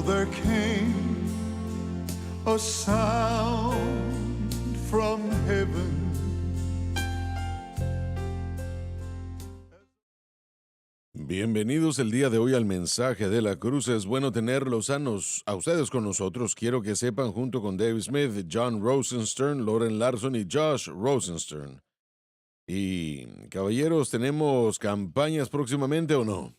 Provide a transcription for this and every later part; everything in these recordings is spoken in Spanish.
there came a sound from heaven. Bienvenidos el día de hoy al mensaje de la cruz. Es bueno tenerlos sanos a ustedes con nosotros. Quiero que sepan, junto con Dave Smith, John Rosenstern, Loren Larson y Josh Rosenstern. Y, caballeros, ¿tenemos campañas próximamente o no?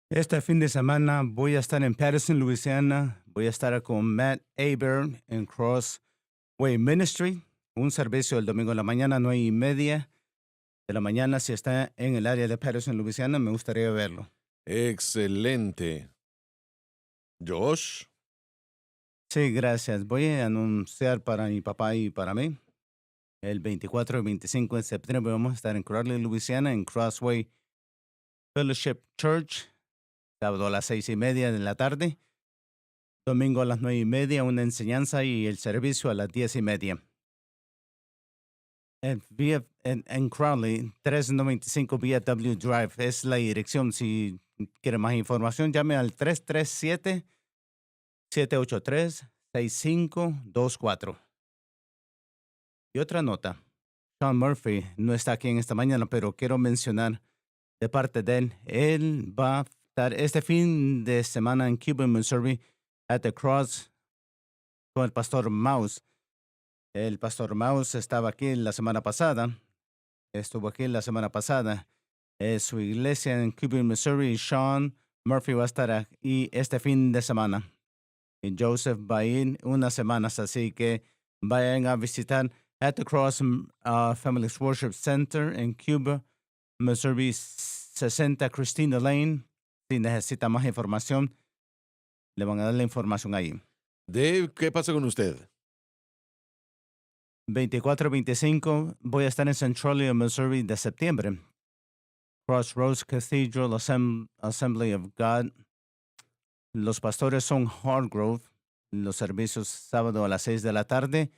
Este fin de semana voy a estar en Patterson, Louisiana. Voy a estar con Matt Aber en Crossway Ministry. Un servicio el domingo en la mañana, 9:30 de la mañana. Si está en el área de Patterson, Louisiana, me gustaría verlo. Excelente. Josh. Sí, gracias. Voy a anunciar para mi papá y para mí. El 24 y 25 de septiembre vamos a estar en Crowley, Louisiana, en Crossway Fellowship Church. Sábado a las 6:30 de la tarde. Domingo a las 9:30, una enseñanza y el servicio a las 10:30. En Crowley, 395 VW Drive es la dirección. Si quiere más información, llame al 337-783-6524. Y otra nota. Sean Murphy no está aquí en esta mañana, pero quiero mencionar de parte de él. Él va a estar este fin de semana en Cuba, Missouri, at the Cross con el pastor Mouse. El pastor Mouse estaba aquí la semana pasada. Estuvo aquí la semana pasada. Su iglesia en Cuba, Missouri. Sean Murphy va a estar aquí este fin de semana. Y Joseph va a ir unas semanas, así que vayan a visitar at the Cross Family Worship Center en Cuba, Missouri, 60 Christina Lane. Si necesita más información, le van a dar la información ahí. Dave, ¿qué pasa con usted? 24-25, voy a estar en Centralia, Missouri, de septiembre. Crossroads Cathedral Assembly of God. Los pastores son Hardgrove. Los servicios sábado a las 6 de la tarde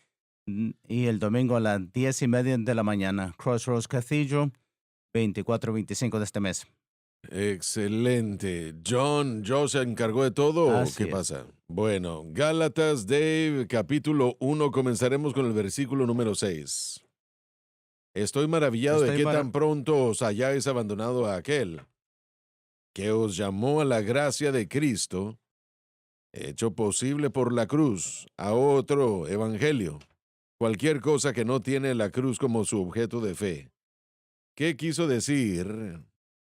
y el domingo a las 10:30 de la mañana. Crossroads Cathedral, 24-25 de este mes. Excelente. ¿Josh se encargó de todo o Así qué es. pasa? Bueno, Gálatas, Dave, capítulo 1, comenzaremos con el versículo número 6. Estoy maravillado de que tan pronto os hayáis abandonado a aquel que os llamó a la gracia de Cristo, hecho posible por la cruz, a otro evangelio, cualquier cosa que no tiene la cruz como su objeto de fe. ¿Qué quiso decir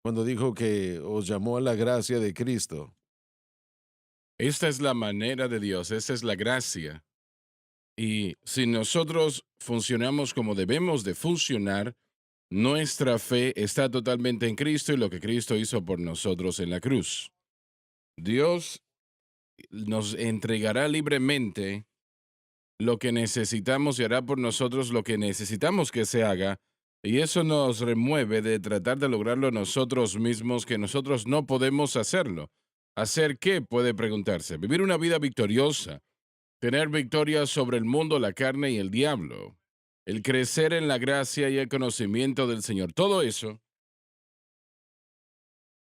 cuando dijo que os llamó a la gracia de Cristo? Esta es la manera de Dios, esta es la gracia. Y si nosotros funcionamos como debemos de funcionar, nuestra fe está totalmente en Cristo y lo que Cristo hizo por nosotros en la cruz. Dios nos entregará libremente lo que necesitamos y hará por nosotros lo que necesitamos que se haga. Y eso nos remueve de tratar de lograrlo nosotros mismos, que nosotros no podemos hacerlo. ¿Hacer qué? Puede preguntarse. Vivir una vida victoriosa. Tener victoria sobre el mundo, la carne y el diablo. El crecer en la gracia y el conocimiento del Señor. Todo eso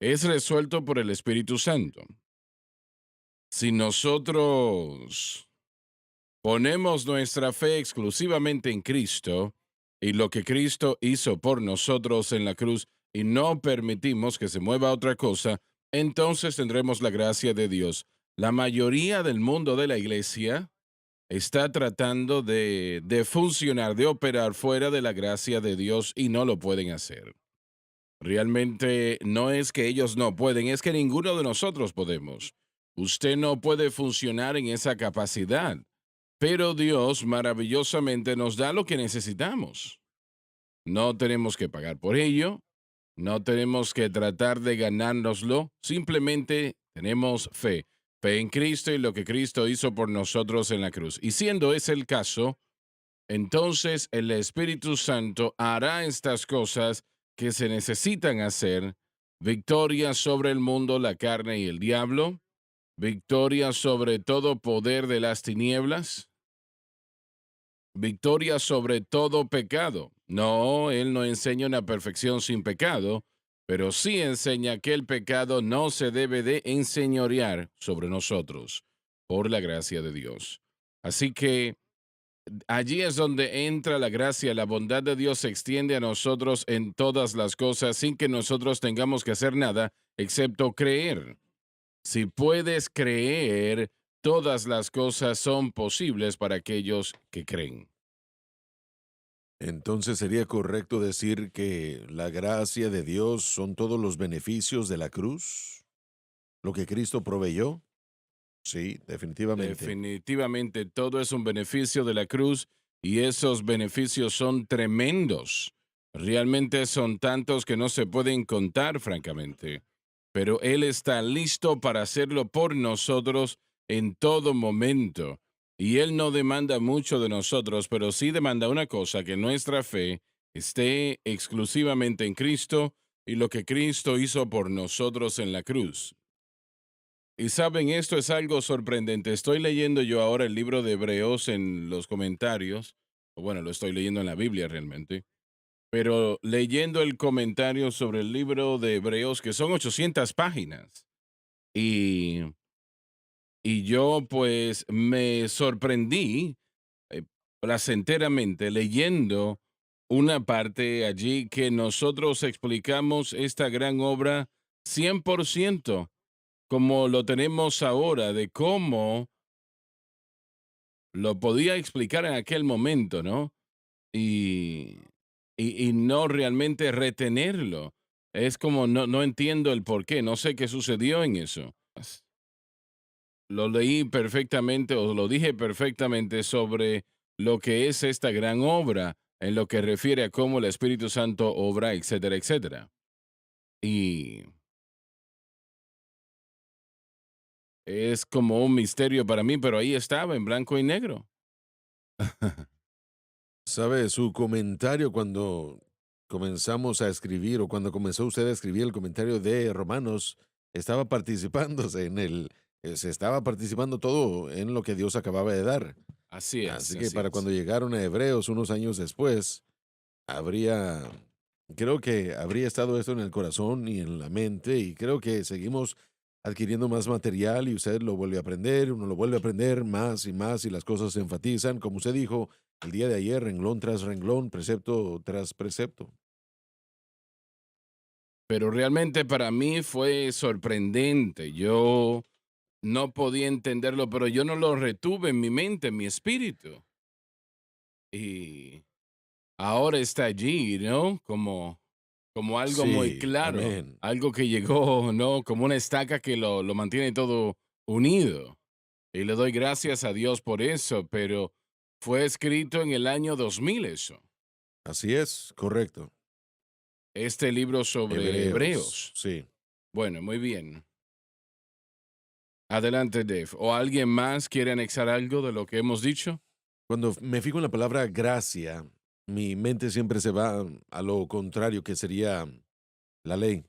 es resuelto por el Espíritu Santo. Si nosotros ponemos nuestra fe exclusivamente en Cristo y lo que Cristo hizo por nosotros en la cruz y no permitimos que se mueva otra cosa, entonces tendremos la gracia de Dios. La mayoría del mundo de la iglesia está tratando de funcionar, de operar fuera de la gracia de Dios y no lo pueden hacer. Realmente no es que ellos no pueden, es que ninguno de nosotros podemos. Usted no puede funcionar en esa capacidad, pero Dios maravillosamente nos da lo que necesitamos. No tenemos que pagar por ello, no tenemos que tratar de ganárnoslo, simplemente tenemos fe. Fe en Cristo y lo que Cristo hizo por nosotros en la cruz. Y siendo ese el caso, entonces el Espíritu Santo hará estas cosas que se necesitan hacer: victoria sobre el mundo, la carne y el diablo, victoria sobre todo poder de las tinieblas, victoria sobre todo pecado. No, Él no enseña una perfección sin pecado. pero sí enseña que el pecado no se debe de enseñorear sobre nosotros por la gracia de Dios. Así que allí es donde entra la gracia, la bondad de Dios se extiende a nosotros en todas las cosas sin que nosotros tengamos que hacer nada excepto creer. Si puedes creer, todas las cosas son posibles para aquellos que creen. Entonces sería correcto decir que la gracia de Dios son todos los beneficios de la cruz, lo que Cristo proveyó. Sí, definitivamente. Definitivamente todo es un beneficio de la cruz y esos beneficios son tremendos. Realmente son tantos que no se pueden contar, francamente. Pero Él está listo para hacerlo por nosotros en todo momento. Y Él no demanda mucho de nosotros, pero sí demanda una cosa, que nuestra fe esté exclusivamente en Cristo y lo que Cristo hizo por nosotros en la cruz. Y saben, esto es algo sorprendente. Estoy leyendo yo ahora el libro de Hebreos en los comentarios. O bueno, lo estoy leyendo en la Biblia realmente. Pero leyendo el comentario sobre el libro de Hebreos, que son 800 páginas. Y, y yo pues me sorprendí placenteramente leyendo una parte allí que nosotros explicamos esta gran obra 100% como lo tenemos ahora, de cómo lo podía explicar en aquel momento, ¿no? Y, y no realmente retenerlo. Es como no entiendo el por qué, no sé qué sucedió en eso. Lo leí perfectamente o lo dije perfectamente sobre lo que es esta gran obra en lo que refiere a cómo el Espíritu Santo obra, etcétera, etcétera. Y es como un misterio para mí, pero ahí estaba en blanco y negro. ¿Sabe su comentario cuando comenzamos a escribir o cuando comenzó usted a escribir el comentario de Romanos? Estaba participándose en se estaba participando todo en lo que Dios acababa de dar. Así es, Así que así para es. cuando llegaron a Hebreos unos años después, habría, creo que habría estado esto en el corazón y en la mente y creo que seguimos adquiriendo más material y usted lo vuelve a aprender, uno lo vuelve a aprender más y las cosas se enfatizan, como usted dijo el día de ayer, renglón tras renglón, precepto tras precepto. Pero realmente para mí fue sorprendente. Yo no podía entenderlo, pero yo no lo retuve en mi mente, en mi espíritu. Y ahora está allí, ¿no? Como algo muy Sí, claro, amén. algo que llegó, ¿no? Como una estaca que lo mantiene todo unido. Y le doy gracias a Dios por eso, pero fue escrito en el año 2000 eso. Así es, correcto. Este libro sobre Hebreos, Hebreos. sí. Bueno, muy bien. Adelante, Dave. ¿O alguien más quiere anexar algo de lo que hemos dicho? Cuando me fijo en la palabra gracia, mi mente siempre se va a lo contrario, que sería la ley.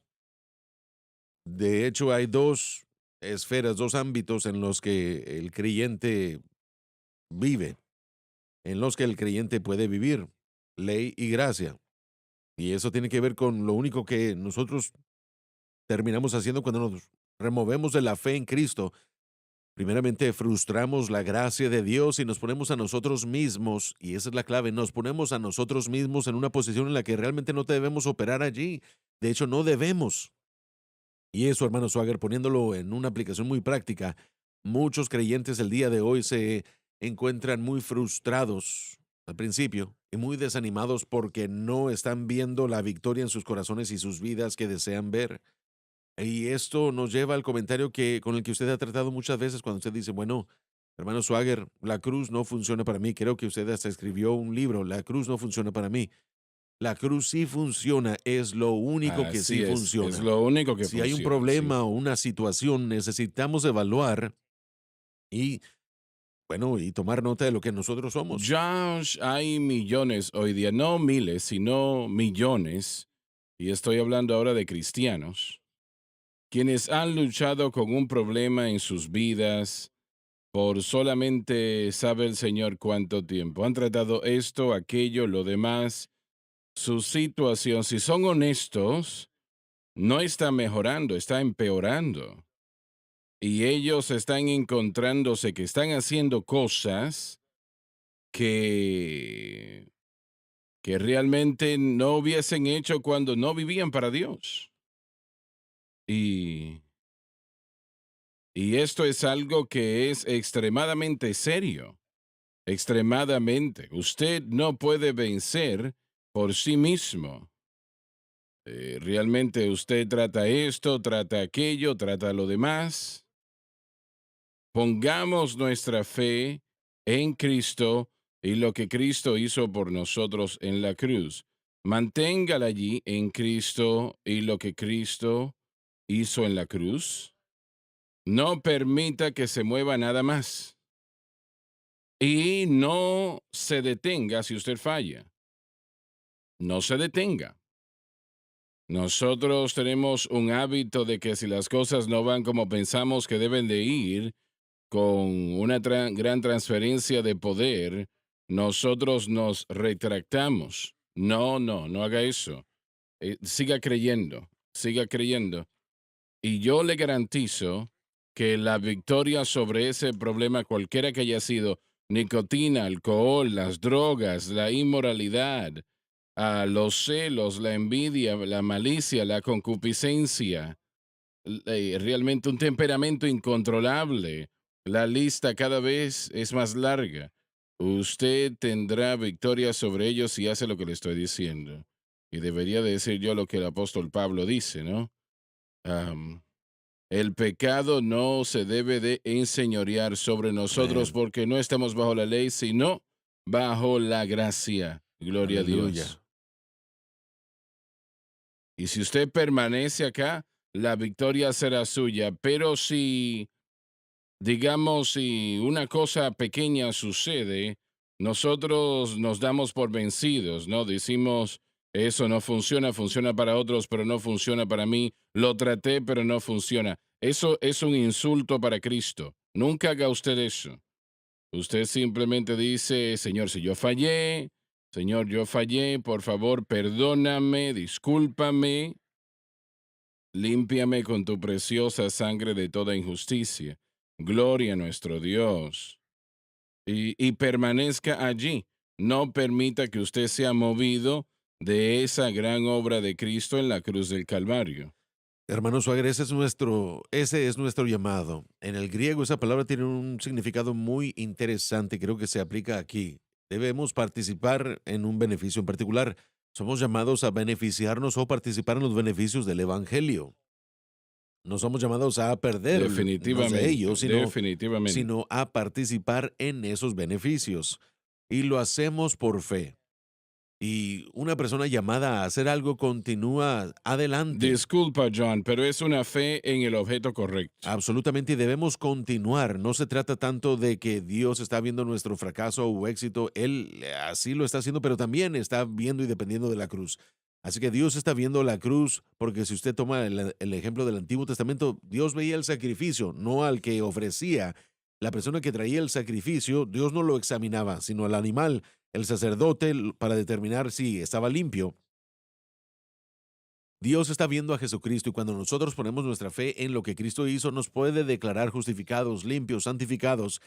De hecho, hay dos esferas, dos ámbitos en los que el creyente vive, en los que el creyente puede vivir, ley y gracia. Y eso tiene que ver con lo único que nosotros terminamos haciendo cuando nos removemos de la fe en Cristo. Primeramente, frustramos la gracia de Dios y nos ponemos a nosotros mismos, y esa es la clave, nos ponemos a nosotros mismos en una posición en la que realmente no debemos operar allí. De hecho, no debemos. Y eso, hermano Swagger, poniéndolo en una aplicación muy práctica, muchos creyentes el día de hoy se encuentran muy frustrados al principio y muy desanimados porque no están viendo la victoria en sus corazones y sus vidas que desean ver. Y esto nos lleva al comentario con el que usted ha tratado muchas veces cuando usted dice, bueno, hermano Swagger, la cruz no funciona para mí. Creo que usted hasta escribió un libro, la cruz no funciona para mí. La cruz sí funciona, es lo único que sí Así es funciona. lo único que Si hay un funciona, sí. problema o una situación, necesitamos evaluar y, bueno, y tomar nota de lo que nosotros somos. Josh, hay millones hoy día, no miles, sino millones, y estoy hablando ahora de cristianos, quienes han luchado con un problema en sus vidas por solamente sabe el Señor cuánto tiempo. Han tratado esto, aquello, lo demás, su situación, si son honestos, no está mejorando, está empeorando. Y ellos están encontrándose que están haciendo cosas que, que realmente no hubiesen hecho cuando no vivían para Dios. Y, y esto es algo que es extremadamente serio. Extremadamente. Usted no puede vencer por sí mismo. Realmente usted trata esto, trata aquello, trata lo demás. Pongamos nuestra fe en Cristo y lo que Cristo hizo por nosotros en la cruz. Manténgala allí en Cristo y lo que Cristo hizo en la cruz. No permita que se mueva nada más. Y no se detenga si usted falla. No se detenga. Nosotros tenemos un hábito de que si las cosas no van como pensamos que deben de ir, con una gran transferencia de poder, nosotros nos retractamos. No, no, no haga eso. Siga creyendo, siga creyendo. Y yo le garantizo que la victoria sobre ese problema, cualquiera que haya sido, nicotina, alcohol, las drogas, la inmoralidad, los celos, la envidia, la malicia, la concupiscencia, realmente un temperamento incontrolable. La lista cada vez es más larga. Usted tendrá victoria sobre ellos si hace lo que le estoy diciendo. Y debería de decir yo lo que el apóstol Pablo dice, ¿no? Am, el pecado no se debe de enseñorear sobre nosotros Amén. porque no estamos bajo la ley, sino bajo la gracia. Gloria a Aleluya. Dios. Y si usted permanece acá, la victoria será suya. Pero si, digamos, si una cosa pequeña sucede, nosotros nos damos por vencidos, ¿no? Decimos, eso no funciona, funciona para otros, pero no funciona para mí. Lo traté, pero no funciona. Eso es un insulto para Cristo. Nunca haga usted eso. Usted simplemente dice, Señor, si yo fallé, Señor, yo fallé, por favor, perdóname, discúlpame. Límpiame con tu preciosa sangre de toda injusticia. Gloria a nuestro Dios. Y permanezca allí. No permita que usted sea movido de esa gran obra de Cristo en la cruz del Calvario. Hermano Suárez, ese es nuestro llamado. En el griego esa palabra tiene un significado muy interesante, creo que se aplica aquí. Debemos participar en un beneficio en particular. Somos llamados a beneficiarnos o participar en los beneficios del Evangelio. No somos llamados a perdernos de Definitivamente, ellos, sino, definitivamente. sino a participar en esos beneficios. Y lo hacemos por fe. Y una persona llamada a hacer algo continúa adelante. Disculpa, John, pero es una fe en el objeto correcto. Absolutamente, y debemos continuar. No se trata tanto de que Dios está viendo nuestro fracaso o éxito. Él así lo está haciendo, pero también está viendo y dependiendo de la cruz. Así que Dios está viendo la cruz, porque si usted toma el ejemplo del Antiguo Testamento, Dios veía el sacrificio, no al que ofrecía. La persona que traía el sacrificio, Dios no lo examinaba, sino al animal, el sacerdote, para determinar si estaba limpio. Dios está viendo a Jesucristo, y cuando nosotros ponemos nuestra fe en lo que Cristo hizo, nos puede declarar justificados, limpios, santificados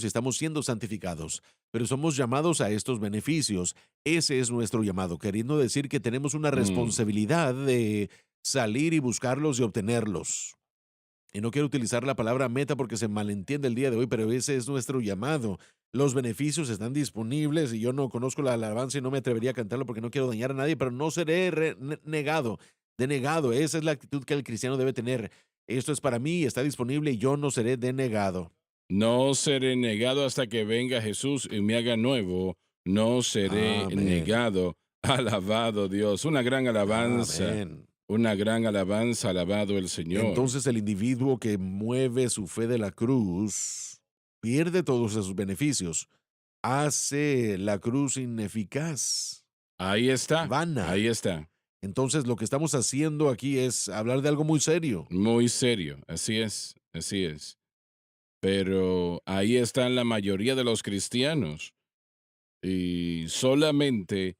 y estamos siendo santificados. Pero somos llamados a estos beneficios. Ese es nuestro llamado, queriendo decir que tenemos una Mm. responsabilidad de salir y buscarlos y obtenerlos. Y no quiero utilizar la palabra meta porque se malentiende el día de hoy, pero ese es nuestro llamado. Los beneficios están disponibles y yo no conozco la alabanza y no me atrevería a cantarlo porque no quiero dañar a nadie, pero no seré negado, denegado. Esa es la actitud que el cristiano debe tener. Esto es para mí, está disponible y yo no seré denegado. No seré negado hasta que venga Jesús y me haga nuevo. No seré Amén. negado. Alabado Dios. Una gran alabanza. Amén. Una gran alabanza. Alabado el Señor. Entonces el individuo que mueve su fe de la cruz pierde todos esos beneficios. Hace la cruz ineficaz, Ahí está. Ahí vana. está. Entonces, lo que estamos haciendo aquí es hablar de algo muy serio. Muy serio. Así es. Así es. Pero ahí están la mayoría de los cristianos. Y solamente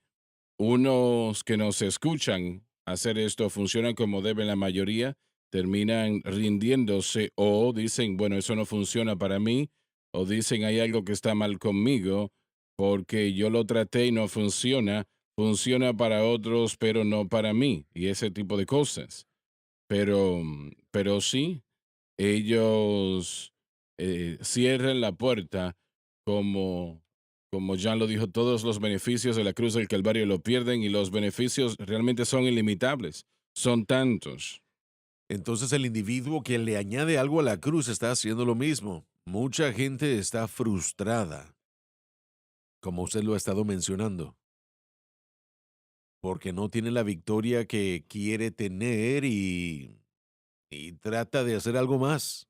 unos que nos escuchan hacer esto, funcionan como deben la mayoría, terminan rindiéndose o dicen, bueno, eso no funciona para mí, o dicen hay algo que está mal conmigo porque yo lo traté y no funciona, funciona para otros, pero no para mí, y ese tipo de cosas. Pero sí, ellos cierran la puerta como, como Jan lo dijo, todos los beneficios de la cruz del Calvario lo pierden y los beneficios realmente son ilimitables, son tantos. Entonces el individuo que le añade algo a la cruz está haciendo lo mismo. Mucha gente está frustrada, como usted lo ha estado mencionando, porque no tiene la victoria que quiere tener y trata de hacer algo más,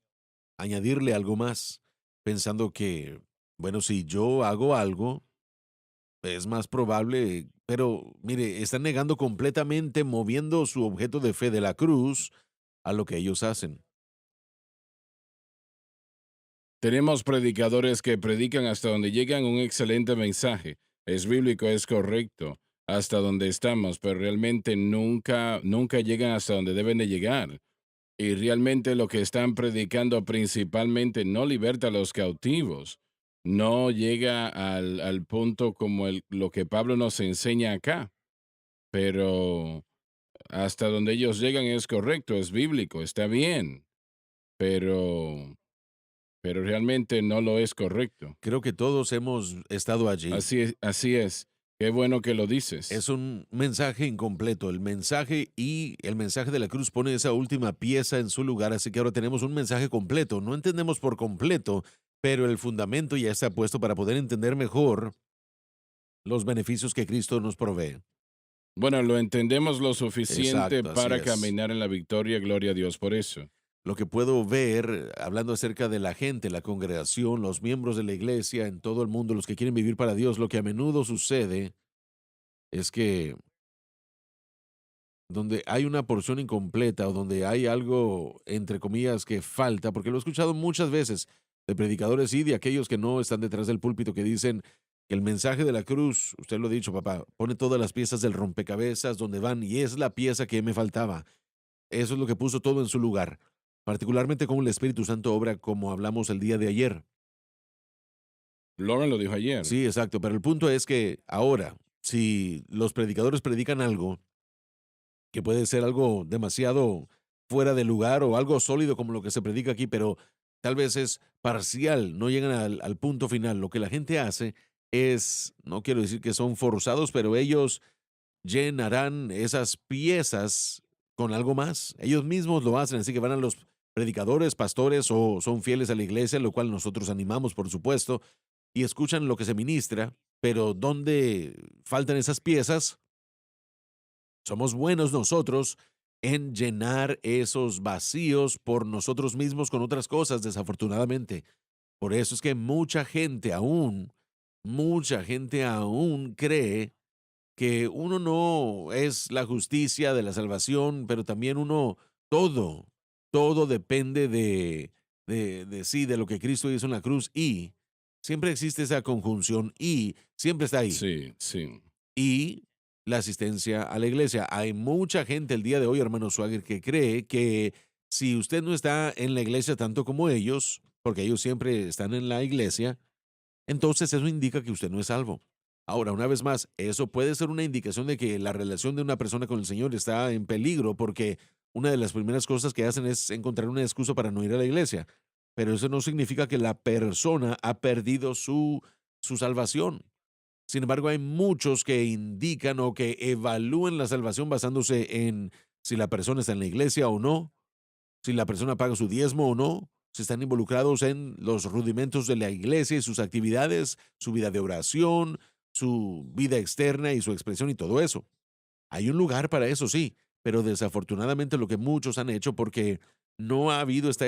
añadirle algo más, pensando que, bueno, si yo hago algo, es más probable, pero mire, están negando completamente, moviendo su objeto de fe de la cruz a lo que ellos hacen. Tenemos predicadores que predican hasta donde llegan un excelente mensaje. Es bíblico, es correcto, hasta donde estamos, pero realmente nunca llegan hasta donde deben de llegar. Y realmente lo que están predicando principalmente no liberta a los cautivos, no llega al punto como lo que Pablo nos enseña acá, pero hasta donde ellos llegan es correcto, es bíblico, está bien, pero, pero realmente no lo es correcto. Creo que todos hemos estado allí. Así es, así es. Qué bueno que lo dices. Es un mensaje incompleto. El mensaje de la cruz pone esa última pieza en su lugar, así que ahora tenemos un mensaje completo. No entendemos por completo, pero el fundamento ya está puesto para poder entender mejor los beneficios que Cristo nos provee. Bueno, lo entendemos lo suficiente Exacto, así para es. caminar en la victoria, gloria a Dios por eso. Lo que puedo ver, hablando acerca de la gente, la congregación, los miembros de la iglesia en todo el mundo, los que quieren vivir para Dios, lo que a menudo sucede es que donde hay una porción incompleta o donde hay algo, entre comillas, que falta, porque lo he escuchado muchas veces de predicadores y de aquellos que no están detrás del púlpito que dicen que el mensaje de la cruz, usted lo ha dicho, papá, pone todas las piezas del rompecabezas donde van y es la pieza que me faltaba. Eso es lo que puso todo en su lugar, particularmente con el Espíritu Santo obra como hablamos el día de ayer. Lauren lo dijo ayer. Sí, exacto, pero el punto es que ahora, si los predicadores predican algo, que puede ser algo demasiado fuera de lugar o algo sólido como lo que se predica aquí, pero tal vez es parcial, no llegan al punto final. Lo que la gente hace es, no quiero decir que son forzados, pero ellos llenarán esas piezas con algo más. Ellos mismos lo hacen, así que van a los predicadores, pastores o son fieles a la iglesia, lo cual nosotros animamos, por supuesto, y escuchan lo que se ministra, pero ¿dónde faltan esas piezas? Somos buenos nosotros en llenar esos vacíos por nosotros mismos con otras cosas, desafortunadamente. Por eso es que mucha gente aún cree que uno no es la justicia de la salvación, pero también todo, todo depende de sí, de lo que Cristo hizo en la cruz y siempre existe esa conjunción y siempre está ahí Sí, sí. y la asistencia a la iglesia. Hay mucha gente el día de hoy, hermano Swagger, que cree que si usted no está en la iglesia tanto como ellos, porque ellos siempre están en la iglesia, entonces eso indica que usted no es salvo. Ahora, una vez más, eso puede ser una indicación de que la relación de una persona con el Señor está en peligro, porque una de las primeras cosas que hacen es encontrar una excusa para no ir a la iglesia. Pero eso no significa que la persona ha perdido su salvación. Sin embargo, hay muchos que indican o que evalúan la salvación basándose en si la persona está en la iglesia o no, si la persona paga su diezmo o no, si están involucrados en los rudimentos de la iglesia y sus actividades, su vida de oración, su vida externa y su expresión y todo eso. Hay un lugar para eso, sí, pero desafortunadamente lo que muchos han hecho porque no ha habido esta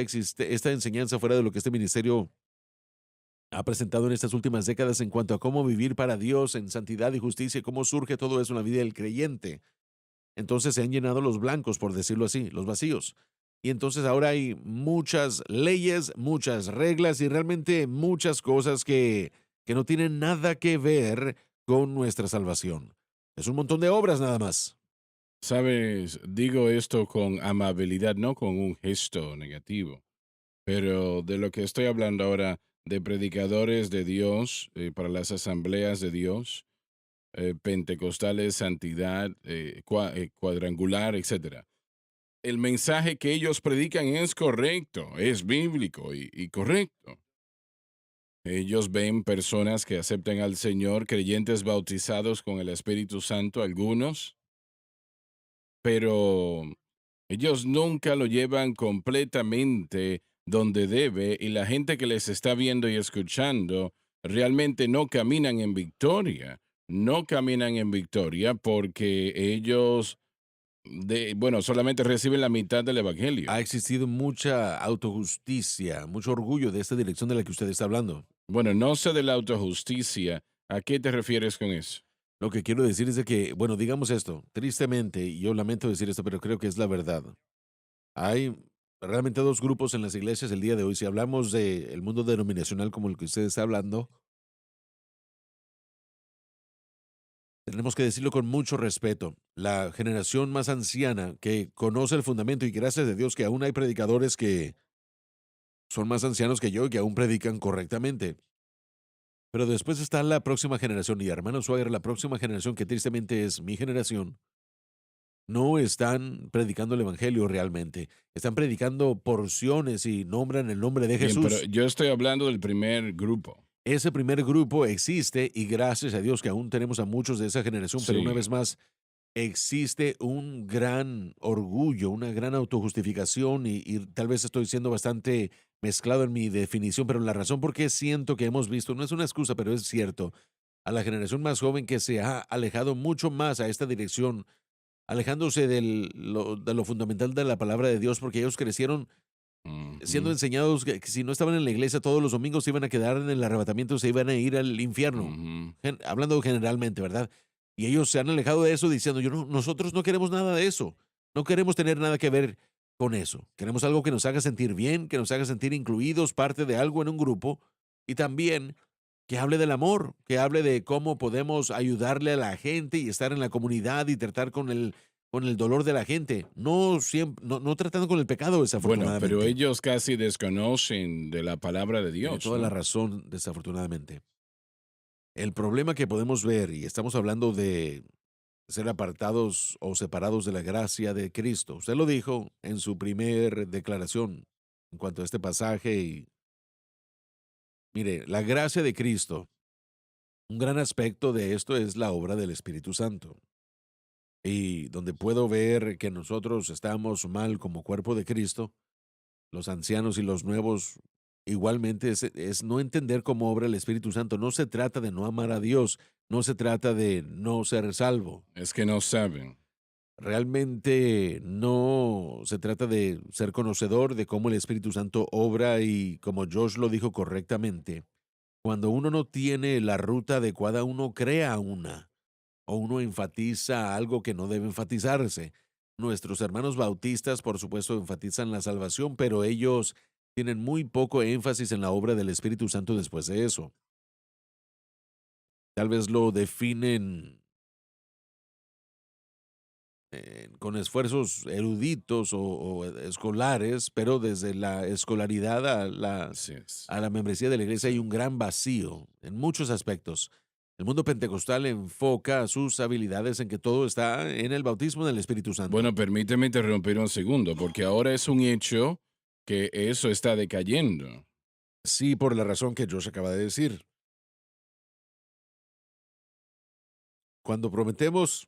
enseñanza fuera de lo que este ministerio ha presentado en estas últimas décadas en cuanto a cómo vivir para Dios en santidad y justicia y cómo surge todo eso en la vida del creyente. Entonces se han llenado los blancos, por decirlo así, los vacíos. Y entonces ahora hay muchas leyes, muchas reglas y realmente muchas cosas que no tienen nada que ver con nuestra salvación. Es un montón de obras nada más. Sabes, digo esto con amabilidad, no con un gesto negativo, pero de lo que estoy hablando ahora, de predicadores de Dios para las asambleas de Dios, pentecostales, santidad, cuadrangular, etcétera. El mensaje que ellos predican es correcto, es bíblico y correcto. Ellos ven personas que aceptan al Señor, creyentes bautizados con el Espíritu Santo, algunos, pero ellos nunca lo llevan completamente donde debe y la gente que les está viendo y escuchando realmente no caminan en victoria. No caminan en victoria porque ellos, bueno, solamente reciben la mitad del Evangelio. Ha existido mucha autojusticia, mucho orgullo de esta dirección de la que usted está hablando. Bueno, no sé de la autojusticia. ¿A qué te refieres con eso? Lo que quiero decir es de que, bueno, digamos esto, tristemente, y yo lamento decir esto, pero creo que es la verdad. Hay realmente dos grupos en las iglesias el día de hoy. Si hablamos del mundo denominacional como el que usted está hablando, tenemos que decirlo con mucho respeto. La generación más anciana que conoce el fundamento y gracias a Dios que aún hay predicadores que son más ancianos que yo y que aún predican correctamente. Pero después está la próxima generación y hermano Swagger, la próxima generación que tristemente es mi generación, no están predicando el evangelio realmente. Están predicando porciones y nombran el nombre de Bien, pero Jesús. yo estoy hablando del primer grupo. Ese primer grupo existe y gracias a Dios que aún tenemos a muchos de esa generación, pero una Sí. vez más existe un gran orgullo, una gran autojustificación y tal vez estoy siendo bastante mezclado en mi definición, pero la razón por qué siento que hemos visto, no es una excusa, pero es cierto, a la generación más joven que se ha alejado mucho más a esta dirección, alejándose de lo fundamental de la palabra de Dios, porque ellos crecieron siendo Ujú, enseñados que si no estaban en la iglesia todos los domingos se iban a quedar en el arrebatamiento, se iban a ir al infierno, ujú. hablando generalmente, ¿verdad? Y ellos se han alejado de eso diciendo, nosotros no queremos nada de eso, no queremos tener nada que ver con eso, queremos algo que nos haga sentir bien, que nos haga sentir incluidos, parte de algo en un grupo, y también que hable del amor, que hable de cómo podemos ayudarle a la gente y estar en la comunidad y tratar con el dolor de la gente, no, siempre, no tratando con el pecado, Bueno, pero desafortunadamente. ellos casi desconocen de la palabra de Tiene Dios, toda la ¿no? razón, desafortunadamente. El problema que podemos ver, y estamos hablando de ser apartados o separados de la gracia de Cristo. Usted lo dijo en su primer declaración en cuanto a este pasaje y mire, la gracia de Cristo, un gran aspecto de esto es la obra del Espíritu Santo. Y donde puedo ver que nosotros estamos mal como cuerpo de Cristo, los ancianos y los nuevos, igualmente es no entender cómo obra el Espíritu Santo. No se trata de no amar a Dios, no se trata de no ser salvo. Es que no saben. Realmente no se trata de ser conocedor de cómo el Espíritu Santo obra y como Josh lo dijo correctamente, cuando uno no tiene la ruta adecuada, uno crea una o uno enfatiza algo que no debe enfatizarse. Nuestros hermanos bautistas, por supuesto, enfatizan la salvación, pero ellos tienen muy poco énfasis en la obra del Espíritu Santo después de eso. Tal vez lo definen con esfuerzos eruditos o escolares, pero desde la escolaridad Así es. a la membresía de la iglesia Sí. hay un gran vacío en muchos aspectos. El mundo pentecostal enfoca sus habilidades en que todo está en el bautismo del Espíritu Santo. Bueno, permíteme interrumpir un segundo, porque ahora es un hecho que eso está decayendo. Sí, por la razón que Josh acaba de decir. Cuando prometemos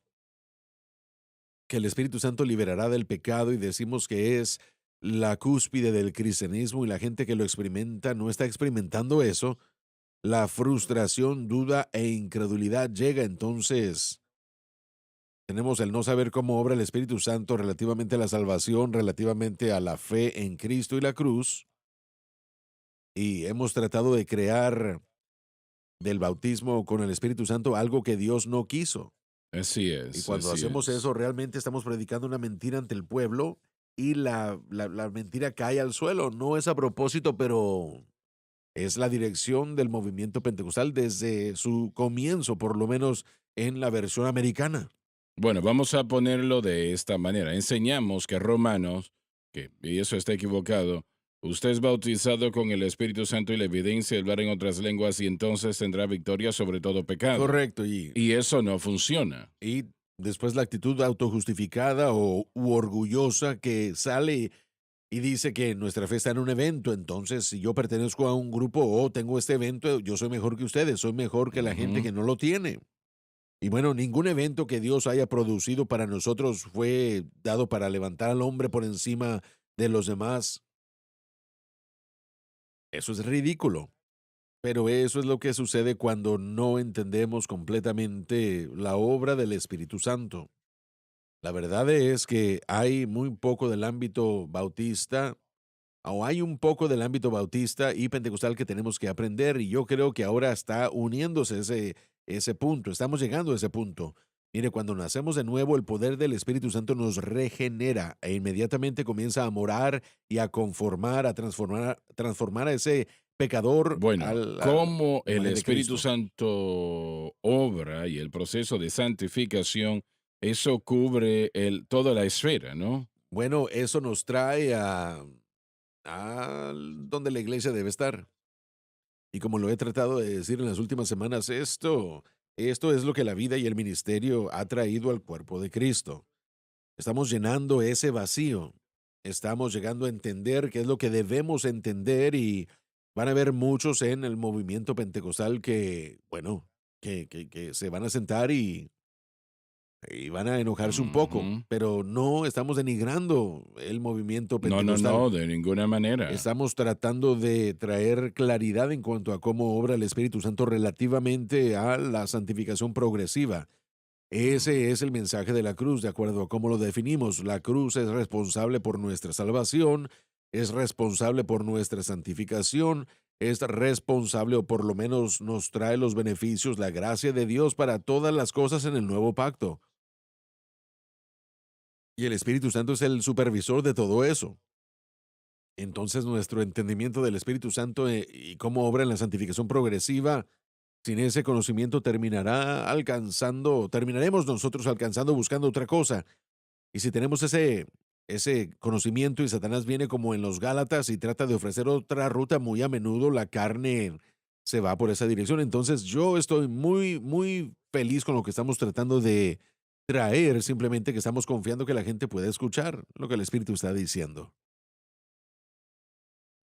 que el Espíritu Santo liberará del pecado y decimos que es la cúspide del cristianismo y la gente que lo experimenta no está experimentando eso, la frustración, duda e incredulidad llega. Entonces, tenemos el no saber cómo obra el Espíritu Santo relativamente a la salvación, relativamente a la fe en Cristo y la cruz, y hemos tratado de crear del bautismo con el Espíritu Santo algo que Dios no quiso. Así Y es, cuando así hacemos es. eso, realmente estamos predicando una mentira ante el pueblo y la mentira cae al suelo. No es a propósito, pero es la dirección del movimiento pentecostal desde su comienzo, por lo menos en la versión americana. Bueno, vamos a ponerlo de esta manera. Enseñamos que Romanos, y eso está equivocado, usted es bautizado con el Espíritu Santo y la evidencia de hablar en otras lenguas y entonces tendrá victoria sobre todo pecado. Correcto, Y eso no funciona. y después la actitud autojustificada u orgullosa que sale y dice que nuestra fe está en un evento, entonces si yo pertenezco a un grupo o tengo este evento, yo soy mejor que ustedes, soy mejor que la gente Ujú. que no lo tiene. Y bueno, ningún evento que Dios haya producido para nosotros fue dado para levantar al hombre por encima de los demás. Eso es ridículo. Pero eso es lo que sucede cuando no entendemos completamente la obra del Espíritu Santo. La verdad es que hay muy poco del ámbito bautista, o hay un poco del ámbito bautista y pentecostal que tenemos que aprender, y yo creo que ahora está uniéndose ese punto, estamos llegando a ese punto. Mire, cuando nacemos de nuevo, el poder del Espíritu Santo nos regenera e inmediatamente comienza a morar y a conformar, a transformar a ese pecador Bueno, a cómo la el imagen de Espíritu Cristo. Santo obra y el proceso de santificación, eso cubre toda la esfera, ¿no? Bueno, eso nos trae a donde la iglesia debe estar. Y como lo he tratado de decir en las últimas semanas, esto es lo que la vida y el ministerio ha traído al cuerpo de Cristo. Estamos llenando ese vacío. Estamos llegando a entender qué es lo que debemos entender y van a haber muchos en el movimiento pentecostal que, bueno, que se van a sentar y van a enojarse un poco, Ujú. pero no estamos denigrando el movimiento No, no, pentecostal. no, de ninguna manera. Estamos tratando de traer claridad en cuanto a cómo obra el Espíritu Santo relativamente a la santificación progresiva. Ese es el mensaje de la cruz, de acuerdo a cómo lo definimos. La cruz es responsable por nuestra salvación, es responsable por nuestra santificación, es responsable o por lo menos nos trae los beneficios, la gracia de Dios para todas las cosas en el nuevo pacto. Y el Espíritu Santo es el supervisor de todo eso. Entonces, nuestro entendimiento del Espíritu Santo y cómo obra en la santificación progresiva, sin ese conocimiento terminaremos nosotros alcanzando, buscando otra cosa. Y si tenemos ese conocimiento y Satanás viene como en los Gálatas y trata de ofrecer otra ruta, muy a menudo la carne se va por esa dirección. Entonces, yo estoy muy, muy feliz con lo que estamos tratando de traer, simplemente que estamos confiando que la gente puede escuchar lo que el Espíritu está diciendo.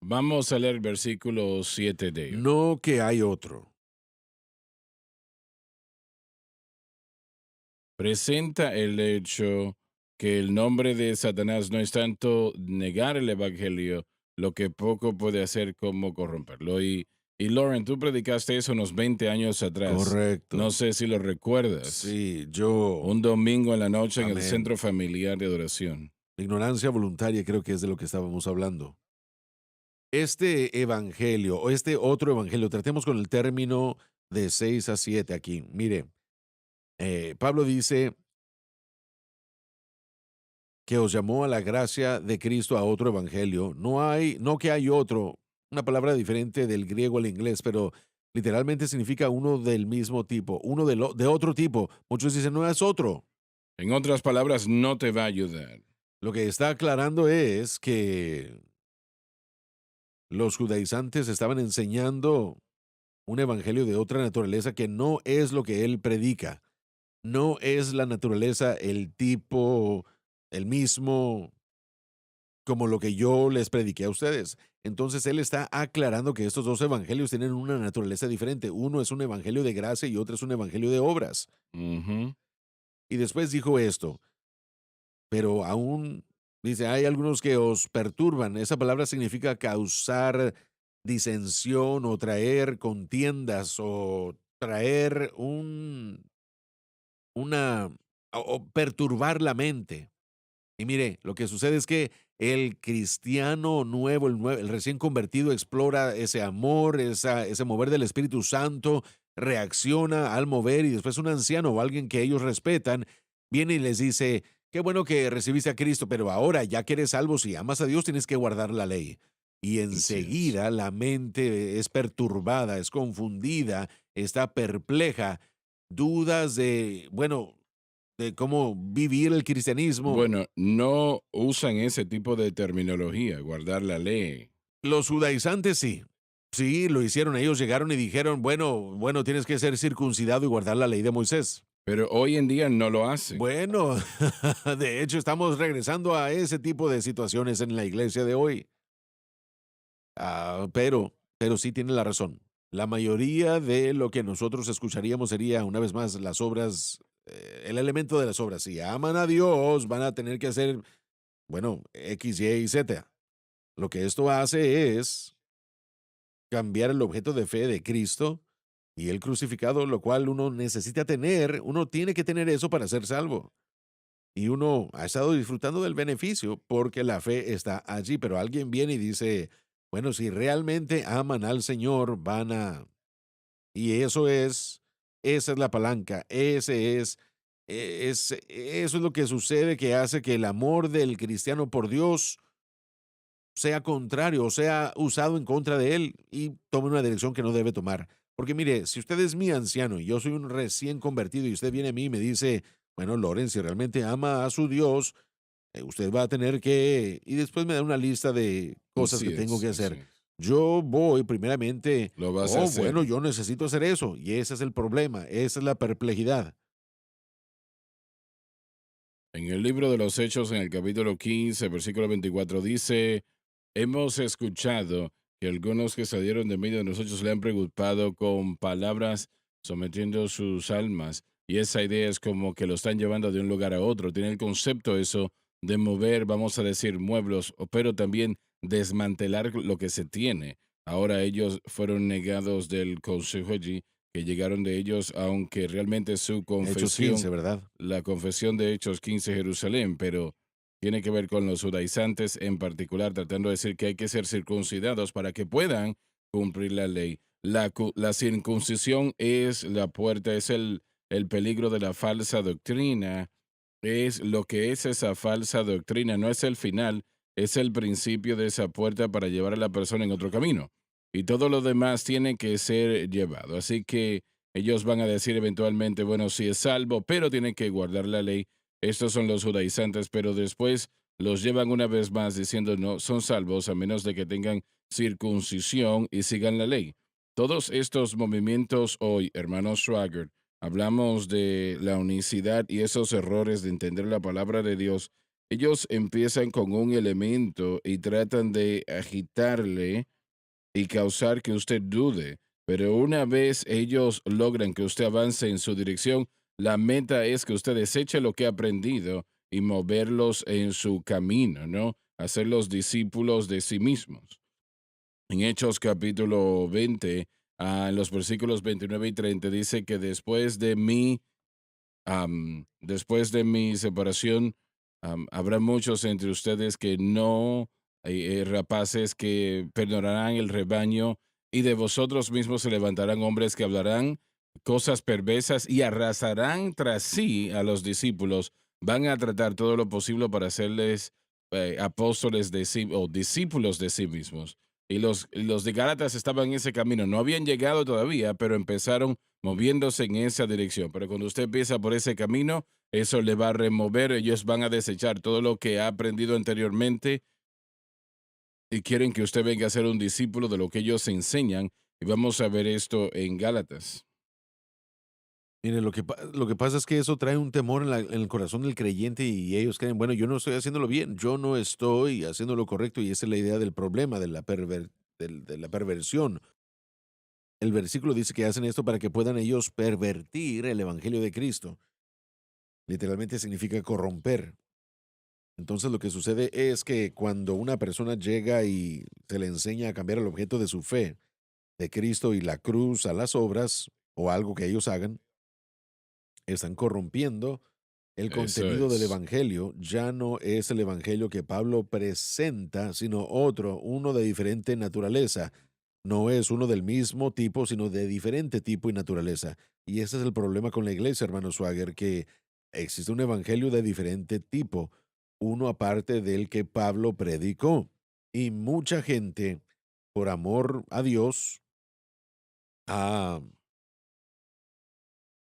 Vamos a leer el versículo 7, Dave. No que hay otro. Presenta el hecho que el nombre de Satanás no es tanto negar el Evangelio, lo que poco puede hacer como corromperlo. Y Lauren, tú predicaste eso unos 20 años atrás. No Correcto. sé si lo recuerdas. Sí, yo. Un domingo en la noche en el Amén. centro familiar de adoración. Ignorancia voluntaria creo que es de lo que estábamos hablando. Este evangelio o este otro evangelio, tratemos con el término de 6 a 7 aquí. Mire, Pablo dice que os llamó a la gracia de Cristo a otro evangelio. No que hay otro, una palabra diferente del griego al inglés, pero literalmente significa uno del mismo tipo, uno de otro tipo. Muchos dicen, no es otro. En otras palabras, no te va a ayudar. Lo que está aclarando es que los judaizantes estaban enseñando un evangelio de otra naturaleza que no es lo que él predica. No es la naturaleza, el tipo, el mismo, como lo que yo les prediqué a ustedes. Entonces él está aclarando que estos dos evangelios tienen una naturaleza diferente. Uno es un evangelio de gracia y otro es un evangelio de obras. Ujú. Y después dijo esto, pero aún dice, hay algunos que os perturban. Esa palabra significa causar disensión o traer contiendas o traer una o perturbar la mente. Y mire, lo que sucede es que el cristiano nuevo, el recién convertido, explora ese amor, ese mover del Espíritu Santo, reacciona al mover y después un anciano o alguien que ellos respetan viene y les dice, qué bueno que recibiste a Cristo, pero ahora ya que eres salvo, si amas a Dios, tienes que guardar la ley. Y Así es. enseguida la mente es perturbada, es confundida, está perpleja, dudas de, bueno, de cómo vivir el cristianismo. Bueno, no usan ese tipo de terminología, guardar la ley. Los judaizantes sí. Sí, lo hicieron. Ellos llegaron y dijeron, bueno, tienes que ser circuncidado y guardar la ley de Moisés. Pero hoy en día no lo hacen. Bueno, de hecho estamos regresando a ese tipo de situaciones en la iglesia de hoy. Pero sí tiene la razón. La mayoría de lo que nosotros escucharíamos sería, una vez más, las obras, el elemento de las obras. Si aman a Dios, van a tener que hacer, bueno, X, Y y Z. Lo que esto hace es cambiar el objeto de fe de Cristo y el crucificado, lo cual uno tiene que tener eso para ser salvo. Y uno ha estado disfrutando del beneficio porque la fe está allí, pero alguien viene y dice, bueno, si realmente aman al Señor, van a... Y esa es la palanca, eso es lo que sucede que hace que el amor del cristiano por Dios sea contrario, o sea usado en contra de él y tome una dirección que no debe tomar. Porque mire, si usted es mi anciano y yo soy un recién convertido y usted viene a mí y me dice, bueno, Loren, si realmente ama a su Dios, usted va a tener que... Y después me da una lista de cosas que tengo que Así hacer. es. Yo voy primeramente, Lo vas a oh, hacer. bueno, yo necesito hacer eso. Y ese es el problema, esa es la perplejidad. En el libro de los Hechos, en el capítulo 15, versículo 24, dice, hemos escuchado que algunos que salieron de medio de nosotros le han preguntado con palabras, sometiendo sus almas. Y esa idea es como que lo están llevando de un lugar a otro. Tiene el concepto eso de mover, vamos a decir, muebles, pero también desmantelar lo que se tiene. Ahora ellos fueron negados del consejo allí, que llegaron de ellos, aunque realmente su Hechos confesión, 15, ¿verdad? la confesión de Hechos 15 Jerusalén, pero tiene que ver con los judaizantes en particular, tratando de decir que hay que ser circuncidados para que puedan cumplir la ley. La circuncisión es la puerta, es el peligro de la falsa doctrina, es lo que es esa falsa doctrina, no es el final, es el principio de esa puerta para llevar a la persona en otro camino. Y todo lo demás tiene que ser llevado. Así que ellos van a decir eventualmente, bueno, sí es salvo, pero tienen que guardar la ley. Estos son los judaizantes, pero después los llevan una vez más diciendo, no, son salvos a menos de que tengan circuncisión y sigan la ley. Todos estos movimientos hoy, hermano Schwager, hablamos de la unicidad y esos errores de entender la palabra de Dios. Ellos empiezan con un elemento y tratan de agitarle y causar que usted dude. Pero una vez ellos logran que usted avance en su dirección, la meta es que usted deseche lo que ha aprendido y moverlos en su camino, ¿no? Hacerlos discípulos de sí mismos. En Hechos capítulo 20, en los versículos 29 y 30, dice que después de mi separación, habrá muchos entre ustedes que no, rapaces que perdonarán el rebaño, y de vosotros mismos se levantarán hombres que hablarán cosas perversas y arrasarán tras sí a los discípulos. Van a tratar todo lo posible para hacerles apóstoles de sí o discípulos de sí mismos. Y los de Gálatas estaban en ese camino. No habían llegado todavía, pero empezaron moviéndose en esa dirección. Pero cuando usted empieza por ese camino, eso le va a remover, ellos van a desechar todo lo que ha aprendido anteriormente y quieren que usted venga a ser un discípulo de lo que ellos enseñan. Y vamos a ver esto en Gálatas. Mire, lo que pasa es que eso trae un temor en el corazón del creyente y ellos creen, bueno, yo no estoy haciéndolo bien, yo no estoy haciendo lo correcto y esa es la idea del problema, de la perversión. El versículo dice que hacen esto para que puedan ellos pervertir el evangelio de Cristo. Literalmente significa corromper. Entonces lo que sucede es que cuando una persona llega y se le enseña a cambiar el objeto de su fe, de Cristo y la cruz a las obras o algo que ellos hagan, están corrompiendo el Eso contenido del es. evangelio. Ya no es el evangelio que Pablo presenta, sino otro, uno de diferente naturaleza. No es uno del mismo tipo, sino de diferente tipo y naturaleza. Y ese es el problema con la iglesia, hermano Swagger, que existe un evangelio de diferente tipo, uno aparte del que Pablo predicó. Y mucha gente, por amor a Dios, ha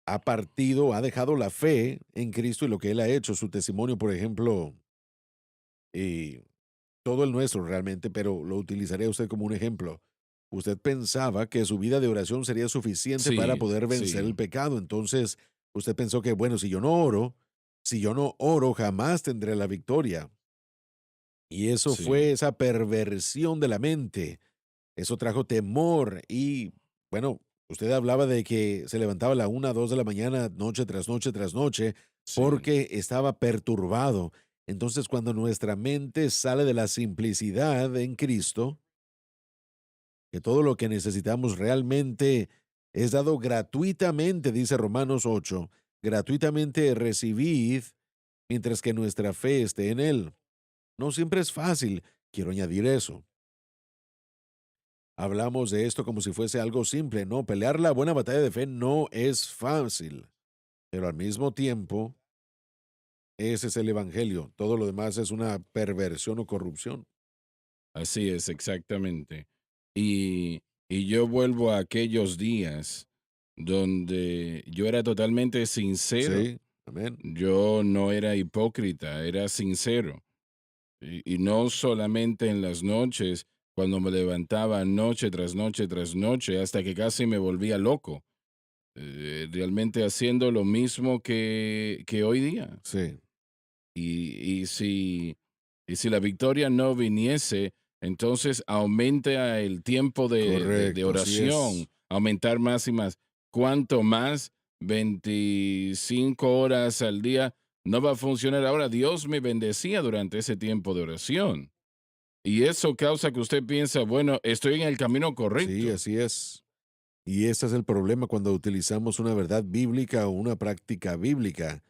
ha dejado la fe en Cristo y lo que Él ha hecho, su testimonio, por ejemplo, y todo el nuestro realmente, pero lo utilizaría usted como un ejemplo. Usted pensaba que su vida de oración sería suficiente para Sí, poder vencer el sí, pecado. Entonces, usted pensó que, bueno, si yo no oro, jamás tendré la victoria. Y eso fue sí, esa perversión de la mente. Eso trajo temor y, bueno, usted hablaba de que se levantaba a la 1, 2 de la mañana, noche tras noche tras noche, sí. porque estaba perturbado. Entonces, cuando nuestra mente sale de la simplicidad en Cristo, que todo lo que necesitamos realmente es dado gratuitamente, dice Romanos 8, gratuitamente recibid, mientras que nuestra fe esté en Él. No siempre es fácil, quiero añadir eso. Hablamos de esto como si fuese algo simple, no, pelear la buena batalla de fe no es fácil, pero al mismo tiempo, ese es el Evangelio, todo lo demás es una perversión o corrupción. Así es, exactamente. Y yo vuelvo a aquellos días donde yo era totalmente sincero. Sí, amén. Yo no era hipócrita, era sincero. Y no solamente en las noches, cuando me levantaba noche tras noche tras noche, hasta que casi me volvía loco. Realmente haciendo lo mismo que hoy día. Sí, Y si la victoria no viniese, entonces aumenta el tiempo de correcto, así oración, es. aumentar más y más. ¿Cuánto más? 25 horas al día no va a funcionar. Ahora, Dios me bendecía durante ese tiempo de oración. Y eso causa que usted piensa, bueno, estoy en el camino Sí, correcto. así es. Y ese es el problema cuando utilizamos una verdad bíblica o una práctica bíblica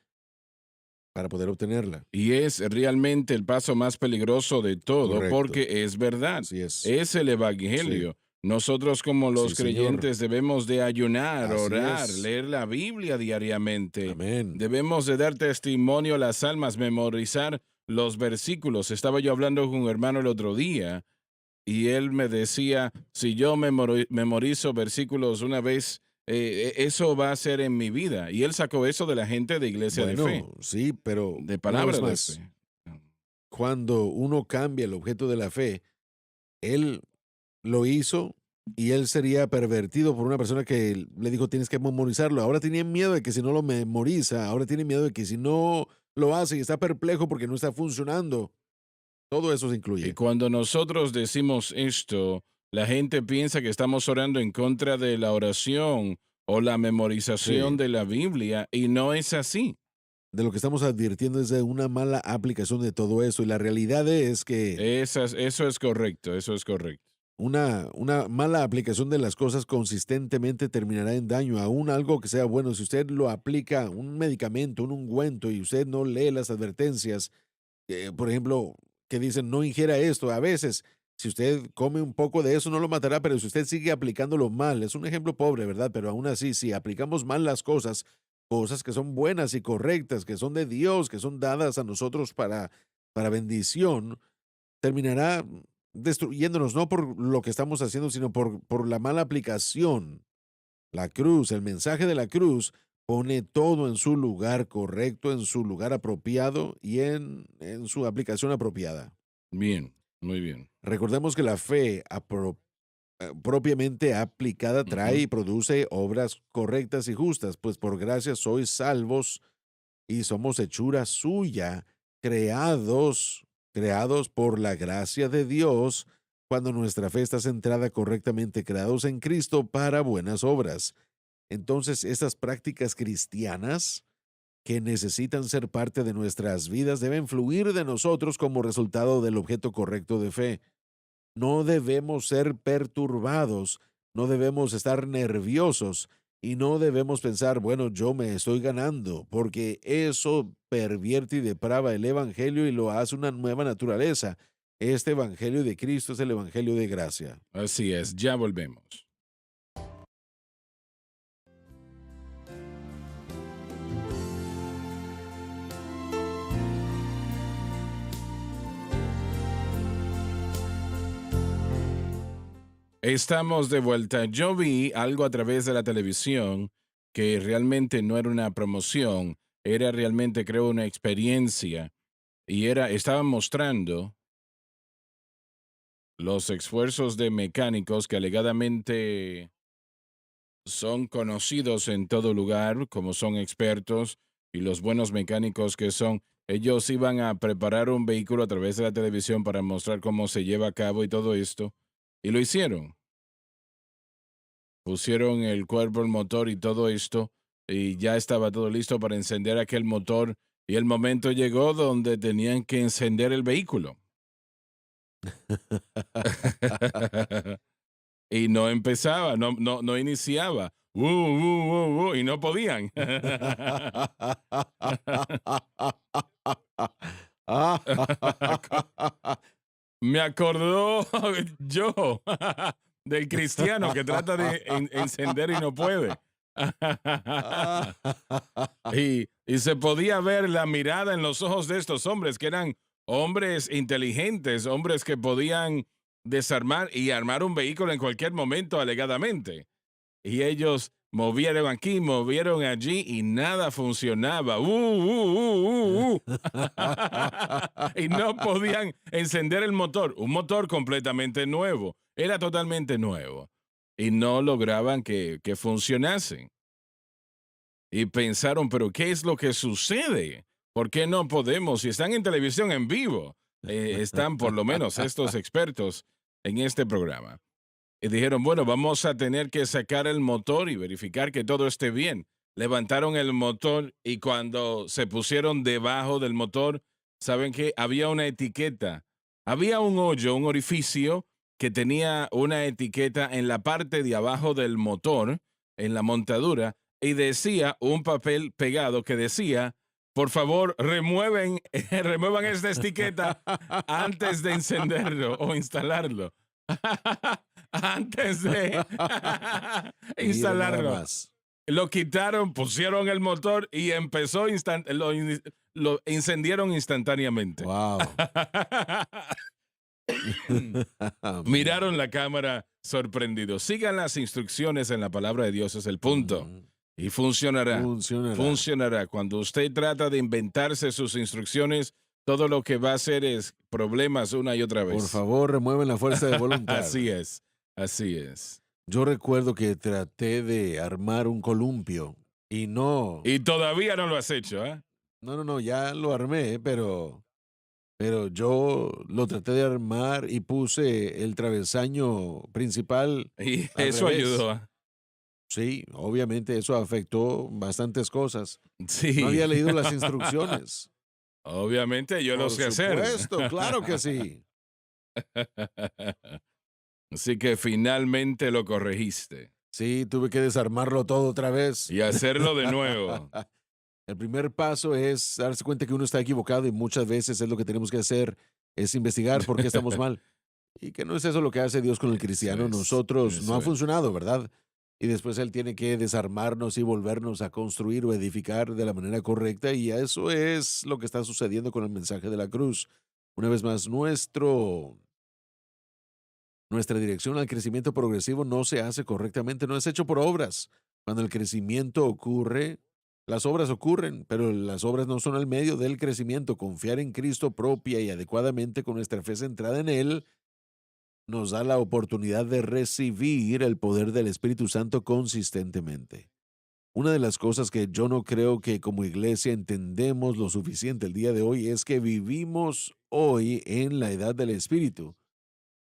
para poder obtenerla. Y es realmente el paso más peligroso de todo Correcto, porque es verdad, así es. es el Sí, Evangelio. Nosotros como sí, los señor. creyentes debemos de ayunar, Así orar, es. leer la Biblia diariamente. Amén. Debemos de dar testimonio a las almas, memorizar los versículos. Estaba yo hablando con un hermano el otro día y él me decía, si yo memorizo versículos una vez, eso va a ser en mi vida. Y él sacó eso de la gente de Iglesia de Fe, Bueno, sí, pero de una vez palabra de más, fe. cuando uno cambia el objeto de la fe, él lo hizo y él sería pervertido por una persona que le dijo tienes que memorizarlo. Ahora tiene miedo de que si no lo memoriza, ahora tiene miedo de que si no lo hace y está perplejo porque no está funcionando. Todo eso se Y incluye. cuando nosotros decimos esto, la gente piensa que estamos orando en contra de la oración o la memorización Sí. de la Biblia, y no es así. De lo que estamos advirtiendo es de una mala aplicación de todo eso y la realidad es que Eso es correcto, eso es correcto. una mala aplicación de las cosas consistentemente terminará en daño, aún algo que sea bueno. Si usted lo aplica, un medicamento, un ungüento, y usted no lee las advertencias, por ejemplo, que dicen no ingiera esto, a veces, si usted come un poco de eso, no lo matará, pero si usted sigue aplicándolo mal, es un ejemplo pobre, ¿verdad? Pero aún así, si aplicamos mal las cosas, cosas que son buenas y correctas, que son de Dios, que son dadas a nosotros para bendición, terminará destruyéndonos, no por lo que estamos haciendo, sino por la mala aplicación. La cruz, el mensaje de la cruz, pone todo en su lugar correcto, en su lugar apropiado y en su aplicación apropiada. Bien, muy bien. Recordemos que la fe propiamente aplicada trae Ujú. y produce obras correctas y justas, pues por gracia sois salvos y somos hechura suya, creados por la gracia de Dios, cuando nuestra fe está centrada correctamente, creados en Cristo para buenas obras. Entonces, estas prácticas cristianas que necesitan ser parte de nuestras vidas deben fluir de nosotros como resultado del objeto correcto de fe. No debemos ser perturbados, no debemos estar nerviosos y no debemos pensar, bueno, yo me estoy ganando, porque eso pervierte y deprava el Evangelio y lo hace una nueva naturaleza. Este Evangelio de Cristo es el Evangelio de gracia. Así es, ya volvemos. Estamos de vuelta. Yo vi algo a través de la televisión que realmente no era una promoción, era realmente, creo, una experiencia. Y estaban mostrando los esfuerzos de mecánicos que alegadamente son conocidos en todo lugar, como son expertos, y los buenos mecánicos que son. Ellos iban a preparar un vehículo a través de la televisión para mostrar cómo se lleva a cabo y todo esto. Y lo hicieron. Pusieron el cuerpo, el motor y todo esto. Y ya estaba todo listo para encender aquel motor. Y el momento llegó donde tenían que encender el vehículo. Y no empezaba, no iniciaba. Y no podían. Me acordó yo del cristiano que trata de encender y no puede. y se podía ver la mirada en los ojos de estos hombres, que eran hombres inteligentes, hombres que podían desarmar y armar un vehículo en cualquier momento, alegadamente. Y ellos movieron aquí, movieron allí y nada funcionaba. Y no podían encender el motor. Un motor completamente nuevo. Era totalmente nuevo. Y no lograban que funcionasen. Y pensaron, pero ¿qué es lo que sucede? ¿Por qué no podemos? Si están en televisión en vivo, están por lo menos estos expertos en este programa. Y dijeron, bueno, vamos a tener que sacar el motor y verificar que todo esté bien. Levantaron el motor y cuando se pusieron debajo del motor, ¿saben qué? Había una etiqueta. Había un hoyo, un orificio que tenía una etiqueta en la parte de abajo del motor, en la montadura, y decía un papel pegado que decía, por favor, remuevan esta etiqueta antes de encenderlo o instalarlo. Antes de instalarlo. Lo quitaron, pusieron el motor y empezó lo encendieron instantáneamente. Wow. Miraron la cámara sorprendidos. Sigan las instrucciones en la palabra de Dios, es el punto. Y funcionará. Funcionará. Cuando usted trata de inventarse sus instrucciones, todo lo que va a hacer es problemas una y otra vez. Por favor, remueven la fuerza de voluntad. Así es. Así es. Yo recuerdo que traté de armar un columpio y no. Y todavía no lo has hecho, ¿eh? No, ya lo armé, pero yo lo traté de armar y puse el travesaño principal. Y eso ayudó. Sí, obviamente eso afectó bastantes cosas. Sí. No había leído las instrucciones. Obviamente yo lo sé hacer. Por supuesto, claro que sí. Así que finalmente lo corregiste. Sí, tuve que desarmarlo todo otra vez. Y hacerlo de nuevo. El primer paso es darse cuenta que uno está equivocado y muchas veces es lo que tenemos que hacer, es investigar por qué estamos mal. Y que no es eso lo que hace Dios con el cristiano. Nosotros no ha funcionado, ¿verdad? Y después Él tiene que desarmarnos y volvernos a construir o edificar de la manera correcta. Y eso es lo que está sucediendo con el mensaje de la cruz. Una vez más, nuestra dirección al crecimiento progresivo no se hace correctamente, no es hecho por obras. Cuando el crecimiento ocurre, las obras ocurren, pero las obras no son el medio del crecimiento. Confiar en Cristo propia y adecuadamente con nuestra fe centrada en Él nos da la oportunidad de recibir el poder del Espíritu Santo consistentemente. Una de las cosas que yo no creo que como iglesia entendemos lo suficiente el día de hoy es que vivimos hoy en la edad del Espíritu.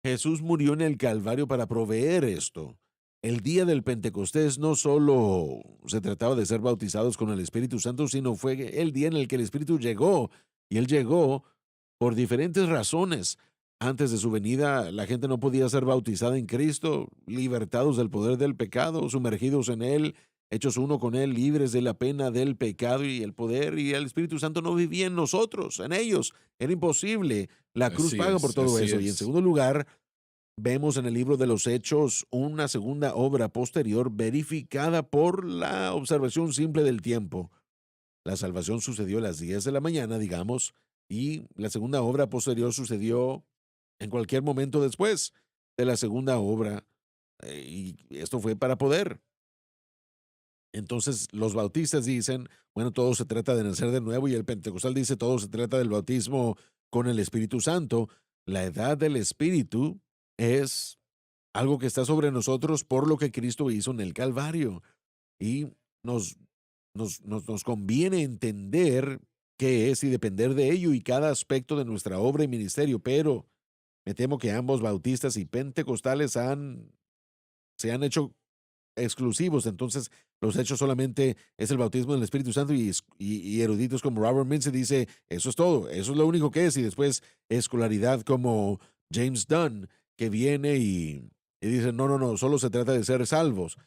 Jesús murió en el Calvario para proveer esto. El día del Pentecostés no solo se trataba de ser bautizados con el Espíritu Santo, sino fue el día en el que el Espíritu llegó. Y Él llegó por diferentes razones. Antes de su venida, la gente no podía ser bautizada en Cristo, libertados del poder del pecado, sumergidos en Él, hechos uno con Él, libres de la pena del pecado y el poder, y el Espíritu Santo no vivía en nosotros, en ellos. Era imposible. La cruz paga por todo eso. Y en segundo lugar, vemos en el libro de los Hechos una segunda obra posterior verificada por la observación simple del tiempo. La salvación sucedió a las 10 de la mañana, digamos, y la segunda obra posterior sucedió en cualquier momento después de la segunda obra. Y esto fue para poder Entonces, los bautistas dicen, bueno, todo se trata de nacer de nuevo, y el pentecostal dice, todo se trata del bautismo con el Espíritu Santo. La edad del Espíritu es algo que está sobre nosotros por lo que Cristo hizo en el Calvario. Y nos, nos conviene entender qué es y depender de ello y cada aspecto de nuestra obra y ministerio, pero me temo que ambos bautistas y pentecostales se han hecho exclusivos. Entonces, los hechos solamente es el bautismo del Espíritu Santo, y eruditos como Robert Mincy dice, eso es todo, eso es lo único que es. Y después escolaridad como James Dunn, que viene y dice, no, no, no, solo se trata de ser salvos,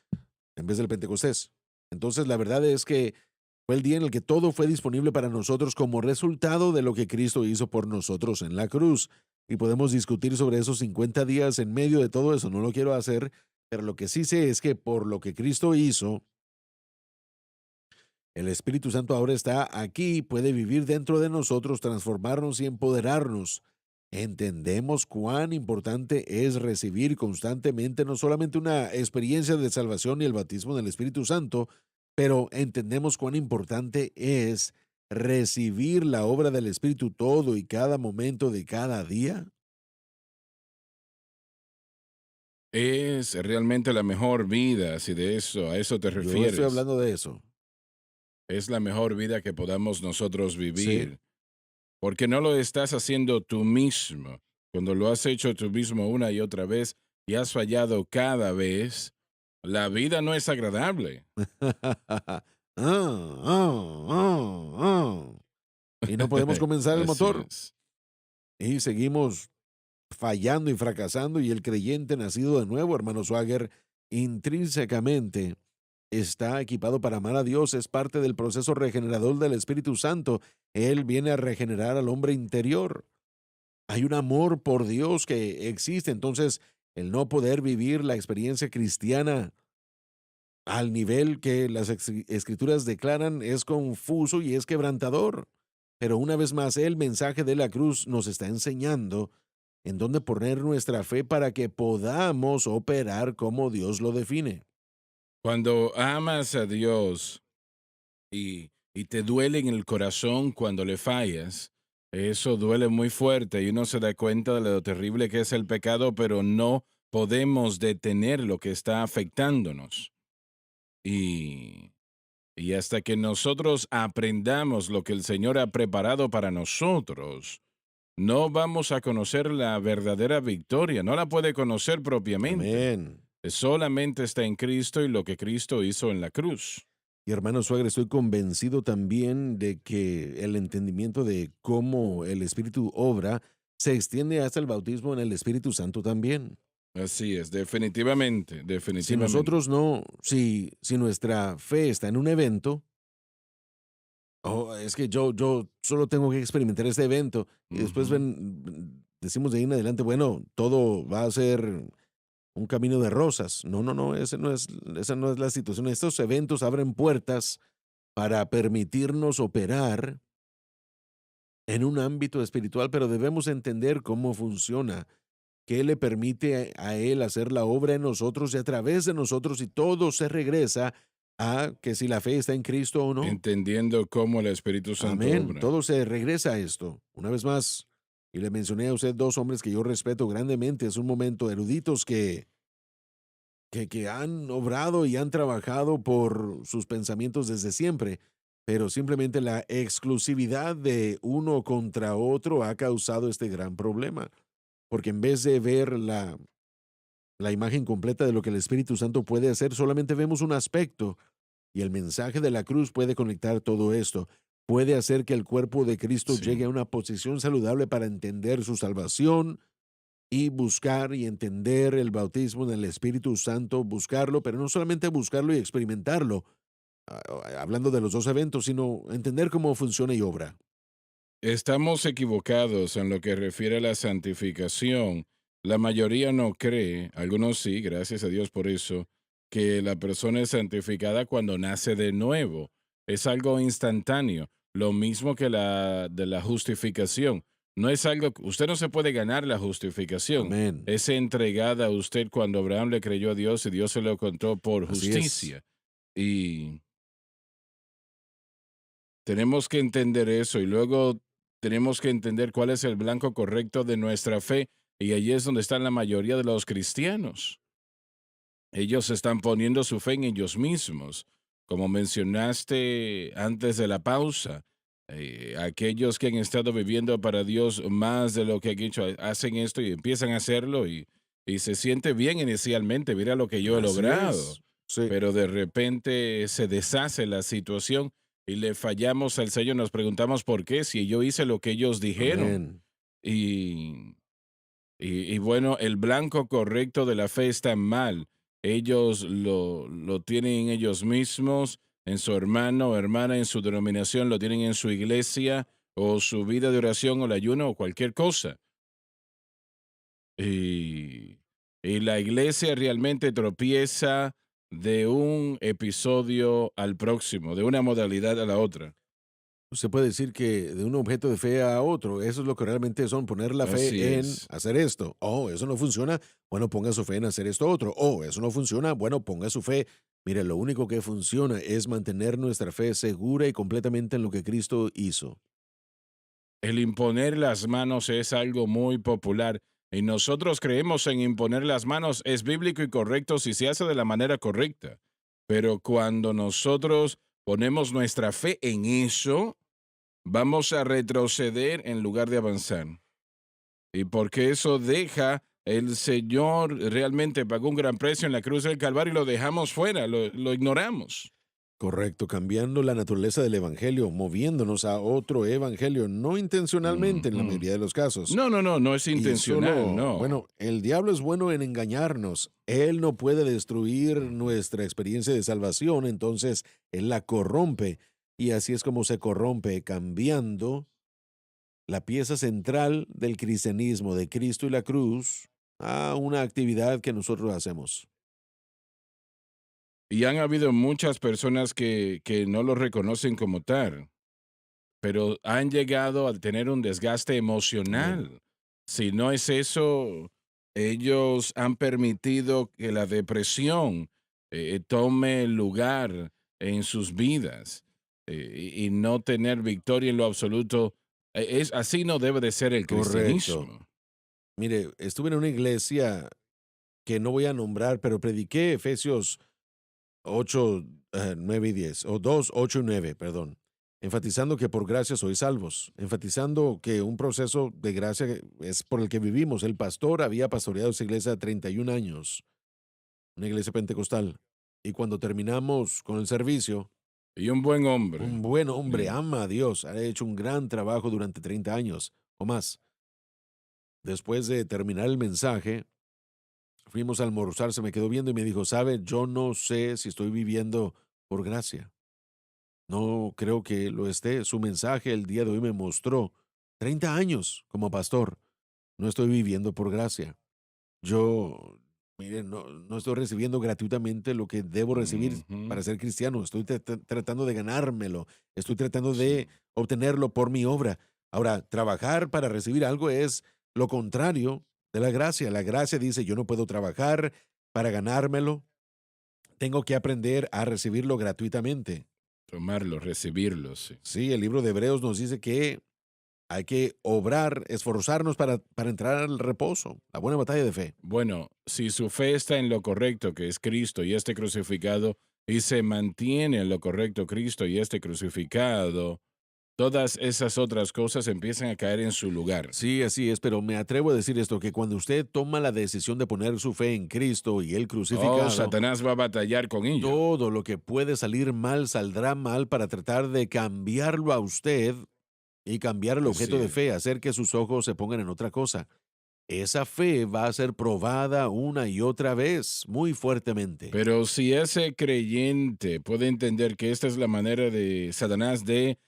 en vez del Pentecostés. Entonces, la verdad es que fue el día en el que todo fue disponible para nosotros como resultado de lo que Cristo hizo por nosotros en la cruz. Y podemos discutir sobre esos 50 días en medio de todo eso, no lo quiero hacer, pero lo que sí sé es que por lo que Cristo hizo, el Espíritu Santo ahora está aquí, puede vivir dentro de nosotros, transformarnos y empoderarnos. Entendemos cuán importante es recibir constantemente no solamente una experiencia de salvación y el bautismo del Espíritu Santo, pero entendemos cuán importante es recibir la obra del Espíritu todo y cada momento de cada día. Es realmente la mejor vida, si a eso te Yo estoy refieres. hablando de eso. Es la mejor vida que podamos nosotros Sí. vivir, porque no lo estás haciendo tú mismo. Cuando lo has hecho tú mismo una y otra vez y has fallado cada vez, la vida no es agradable. Y no podemos comenzar el Así motor. es. Y seguimos fallando y fracasando, y el creyente nacido de nuevo, hermano Swagger, intrínsecamente está equipado para amar a Dios, es parte del proceso regenerador del Espíritu Santo. Él viene a regenerar al hombre interior. Hay un amor por Dios que existe, entonces el no poder vivir la experiencia cristiana al nivel que las escrituras declaran es confuso y es quebrantador. Pero una vez más, el mensaje de la cruz nos está enseñando en dónde poner nuestra fe para que podamos operar como Dios lo define. Cuando amas a Dios y te duele en el corazón cuando le fallas, eso duele muy fuerte y uno se da cuenta de lo terrible que es el pecado, pero no podemos detener lo que está afectándonos. Y, y hasta que nosotros aprendamos lo que el Señor ha preparado para nosotros, no vamos a conocer la verdadera victoria, no la puede conocer propiamente. Amén. Solamente está en Cristo y lo que Cristo hizo en la cruz. Y hermano Suegre, estoy convencido también de que el entendimiento de cómo el Espíritu obra se extiende hasta el bautismo en el Espíritu Santo también. Así es, definitivamente, Si definitivamente. nosotros no, si nuestra fe está en un evento, oh, es que yo solo tengo que experimentar este evento, y después Ujú. decimos de ahí en adelante, bueno, todo va a ser un camino de rosas. No, no, no, esa no es la situación. Estos eventos abren puertas para permitirnos operar en un ámbito espiritual, pero debemos entender cómo funciona, qué le permite a Él hacer la obra en nosotros y a través de nosotros, y todo se regresa a que si la fe está en Cristo o no. Entendiendo cómo el Espíritu Santo Amén. obra. Todo se regresa a esto. Una vez más, y le mencioné a usted dos hombres que yo respeto grandemente, es un momento, eruditos que han obrado y han trabajado por sus pensamientos desde siempre, pero simplemente la exclusividad de uno contra otro ha causado este gran problema, porque en vez de ver la imagen completa de lo que el Espíritu Santo puede hacer, solamente vemos un aspecto, y el mensaje de la cruz puede conectar todo esto, puede hacer que el cuerpo de Cristo llegue Sí. a una posición saludable para entender su salvación y buscar y entender el bautismo en el Espíritu Santo, buscarlo, pero no solamente buscarlo y experimentarlo, hablando de los dos eventos, sino entender cómo funciona y obra. Estamos equivocados en lo que refiere a la santificación. La mayoría no cree, algunos sí, gracias a Dios por eso, que la persona es santificada cuando nace de nuevo. Es algo instantáneo, lo mismo que la de la justificación. No es algo, usted no se puede ganar la justificación. Amén. Es entregada a usted cuando Abraham le creyó a Dios y Dios se lo contó por Así es. justicia. Y tenemos que entender eso y luego tenemos que entender cuál es el blanco correcto de nuestra fe. Y allí es donde están la mayoría de los cristianos. Ellos están poniendo su fe en ellos mismos. Como mencionaste antes de la pausa, aquellos que han estado viviendo para Dios más de lo que han hecho, hacen esto y empiezan a hacerlo y se siente bien inicialmente, mira lo que yo he Así logrado, es. Sí. pero de repente se deshace la situación y le fallamos al Señor, nos preguntamos por qué, si yo hice lo que ellos dijeron. Amén. Y, y bueno, el blanco correcto de la fe está mal. Ellos lo tienen en ellos mismos, en su hermano o hermana, en su denominación, lo tienen en su iglesia o su vida de oración o el ayuno o cualquier cosa. Y, y la iglesia realmente tropieza de un episodio al próximo, de una modalidad a la otra. Se puede decir que de un objeto de fe a otro, eso es lo que realmente son, poner la Así fe en es. hacer esto. Oh, eso no funciona, bueno, ponga su fe en hacer esto otro. Oh, eso no funciona, bueno, ponga su fe. Mire, lo único que funciona es mantener nuestra fe segura y completamente en lo que Cristo hizo. El imponer las manos es algo muy popular y nosotros creemos en imponer las manos es bíblico y correcto si se hace de la manera correcta. Pero cuando nosotros ponemos nuestra fe en eso, vamos a retroceder en lugar de avanzar. Y porque eso deja, el Señor realmente pagó un gran precio en la cruz del Calvario y lo dejamos fuera, lo ignoramos. Correcto, cambiando la naturaleza del evangelio, moviéndonos a otro evangelio, no intencionalmente en la Ujú. mayoría de los casos. No, no, no, no es Y intencional, solo, no. bueno, el diablo es bueno en engañarnos. Él no puede destruir nuestra experiencia de salvación, entonces él la corrompe. Y así es como se corrompe, cambiando la pieza central del cristianismo, de Cristo y la cruz, a una actividad que nosotros hacemos. Y han habido muchas personas que no lo reconocen como tal, pero han llegado a tener un desgaste Amén. emocional. Si no es eso, ellos han permitido que la depresión tome lugar en sus vidas y no tener victoria en lo absoluto. Así no debe de ser el Correcto. cristianismo. Mire, estuve en una iglesia que no voy a nombrar, pero prediqué Efesios 8, 9 y 10, o 2, 8 y 9, perdón, enfatizando que por gracia sois salvos, enfatizando que un proceso de gracia es por el que vivimos. El pastor había pastoreado esa iglesia 31 años, una iglesia pentecostal, y cuando terminamos con el servicio, Y un buen hombre. un buen hombre, Sí. ama a Dios, ha hecho un gran trabajo durante 30 años o más. Después de terminar el mensaje, fuimos a almorzar, se me quedó viendo y me dijo, sabe, yo no sé si estoy viviendo por gracia. No creo que lo esté. Su mensaje el día de hoy me mostró 30 años como pastor. No estoy viviendo por gracia. Yo, mire, no estoy recibiendo gratuitamente lo que debo recibir Ujú. para ser cristiano. Estoy tratando de ganármelo. Estoy tratando Sí. de obtenerlo por mi obra. Ahora, trabajar para recibir algo es lo contrario de la gracia. La gracia dice, yo no puedo trabajar para ganármelo. Tengo que aprender a recibirlo gratuitamente. Tomarlo, recibirlo, sí. Sí, el libro de Hebreos nos dice que hay que obrar, esforzarnos para entrar al reposo, la buena batalla de fe. Bueno, si su fe está en lo correcto, que es Cristo y este crucificado, y se mantiene en lo correcto Cristo y este crucificado, todas esas otras cosas empiezan a caer en su lugar. Sí, así es, pero me atrevo a decir esto, que cuando usted toma la decisión de poner su fe en Cristo y el Oh, crucificado, Satanás va a batallar con ello. todo lo que puede salir mal saldrá mal para tratar de cambiarlo a usted y cambiar el Así objeto de es. fe, hacer que sus ojos se pongan en otra cosa. Esa fe va a ser probada una y otra vez, muy fuertemente. Pero si ese creyente puede entender que esta es la manera de Satanás de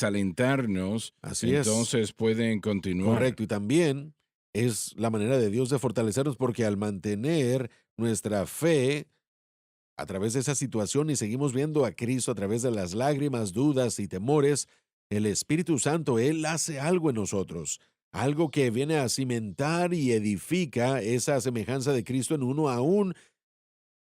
desalentarnos, Así es. entonces pueden continuar. Correcto, y también es la manera de Dios de fortalecernos porque al mantener nuestra fe a través de esa situación y seguimos viendo a Cristo a través de las lágrimas, dudas y temores, el Espíritu Santo, Él hace algo en nosotros, algo que viene a cimentar y edifica esa semejanza de Cristo en uno aún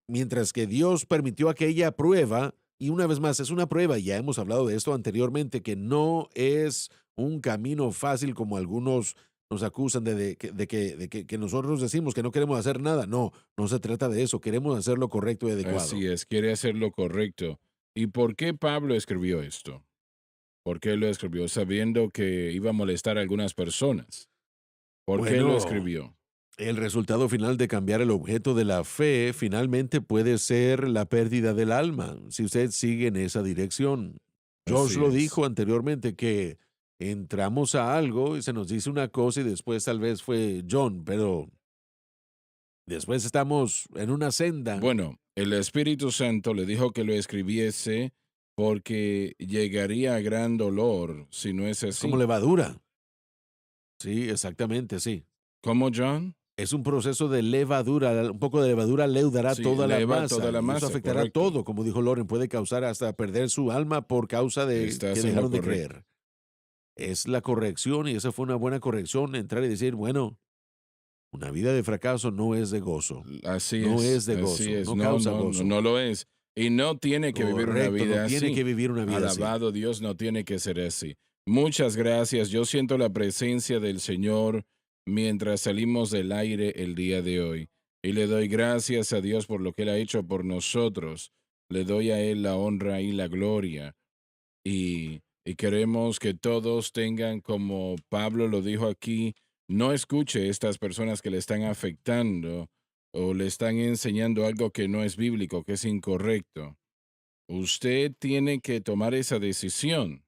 mientras que Dios permitió aquella prueba, y una vez más, es una prueba, ya hemos hablado de esto anteriormente, que no es un camino fácil como algunos nos acusan que nosotros decimos que no queremos hacer nada. No, no se trata de eso, queremos hacer lo correcto y adecuado. Así es, quiere hacer lo correcto. ¿Y por qué Pablo escribió esto? ¿Por qué lo escribió sabiendo que iba a molestar a algunas personas? ¿Por qué lo escribió? El resultado final de cambiar el objeto de la fe finalmente puede ser la pérdida del alma, si usted sigue en esa dirección. Josh lo dijo anteriormente, que entramos a algo y se nos dice una cosa y después tal vez fue John, pero después estamos en una senda. Bueno, el Espíritu Santo le dijo que lo escribiese porque llegaría a gran dolor si no es así. Como levadura. Sí, exactamente, sí. ¿Cómo, John? Es un proceso de levadura, un poco de levadura leudará toda la masa. Toda la masa, eso afectará correcto. todo, como dijo Loren, puede causar hasta perder su alma por causa de que dejaron de creer. Es la corrección, y esa fue una buena corrección, entrar y decir, bueno, una vida de fracaso no es de gozo. Así no es de gozo, así es. no causa gozo. No lo es. Y no tiene que vivir una vida así. No tiene que vivir una vida así. Alabado Dios, no tiene que ser así. Muchas gracias. Yo siento la presencia del Señor mientras salimos del aire el día de hoy. Y le doy gracias a Dios por lo que Él ha hecho por nosotros. Le doy a Él la honra y la gloria. Y queremos que todos tengan, como Pablo lo dijo aquí, no escuche estas personas que le están afectando o le están enseñando algo que no es bíblico, que es incorrecto. Usted tiene que tomar esa decisión.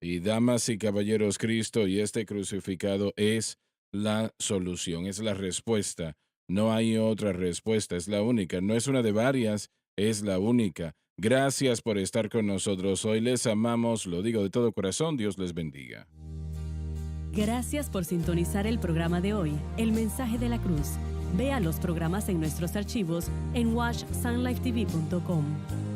Y damas y caballeros, Cristo y este crucificado es la solución, es la respuesta. No hay otra respuesta, es la única. No es una de varias, es la única. Gracias por estar con nosotros hoy. Les amamos, lo digo de todo corazón. Dios les bendiga. Gracias por sintonizar el programa de hoy, El Mensaje de la Cruz. Vea los programas en nuestros archivos en washsunlifetv.com.